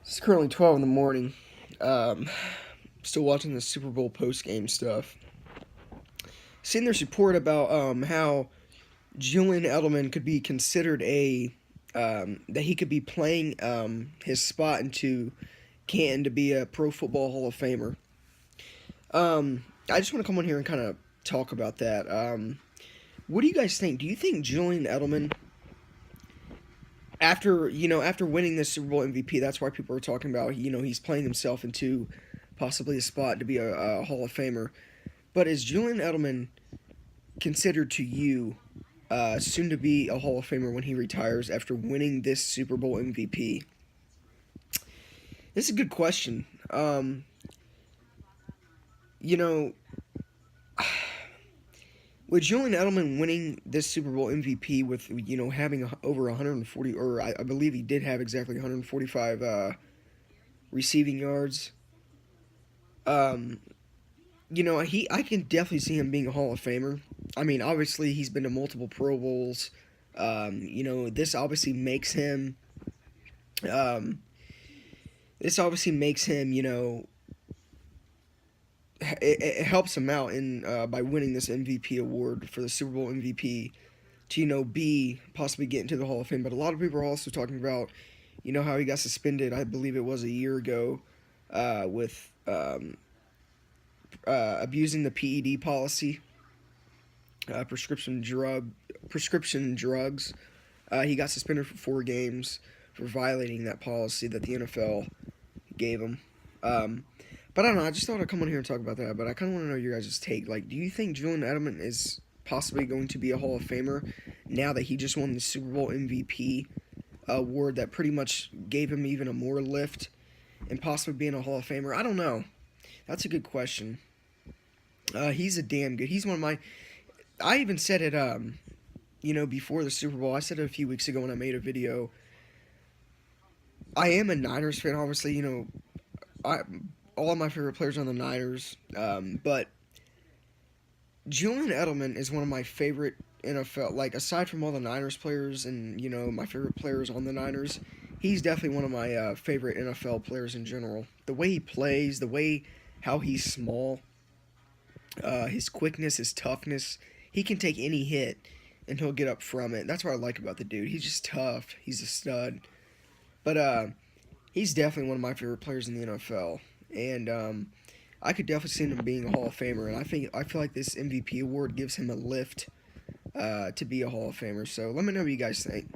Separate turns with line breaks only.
It's currently 12 in the morning. Um, Still watching the Super Bowl post game stuff. Seeing this report about how Julian Edelman could be considered that he could be playing his spot into Canton to be a Pro Football Hall of Famer. I just want to come on here and kind of talk about that. What do you guys think? Do you think Julian Edelman, after winning this Super Bowl MVP, that's why people are talking about he's playing himself into possibly a spot to be a Hall of Famer. But is Julian Edelman considered to you soon to be a Hall of Famer when he retires after winning this Super Bowl MVP? This is a good question. You know, with Julian Edelman winning this Super Bowl MVP with having over 140, or I believe he did have exactly 145 receiving yards. Um, I can definitely see him being a Hall of Famer. I mean, obviously he's been to multiple Pro Bowls. This obviously makes him. Um, this obviously makes him. It helps him out in by winning this MVP award for the Super Bowl MVP to be possibly get into the Hall of Fame. But a lot of people are also talking about how he got suspended. I believe it was a year ago with abusing the PED policy, prescription drugs. He got suspended for 4 games for violating that policy that the NFL gave him. But I don't know. I just thought I'd come on here and talk about that. But I kind of want to know your guys' take. Like, do you think Julian Edelman is possibly going to be a Hall of Famer now that he just won the Super Bowl MVP award that pretty much gave him even a more lift and possibly being a Hall of Famer? I don't know. That's a good question. He's a damn good. He's one of my. I even said it. Before the Super Bowl, I said it a few weeks ago when I made a video. I am a Niners fan, obviously. All of my favorite players are on the Niners, but Julian Edelman is one of my favorite NFL. Like, aside from all the Niners players and my favorite players on the Niners, he's definitely one of my favorite NFL players in general. The way he plays, how he's small, his quickness, his toughness. He can take any hit and he'll get up from it. That's what I like about the dude. He's just tough. He's a stud. But he's definitely one of my favorite players in the NFL. And I could definitely see him being a Hall of Famer. And I feel like this MVP award gives him a lift to be a Hall of Famer. So let me know what you guys think.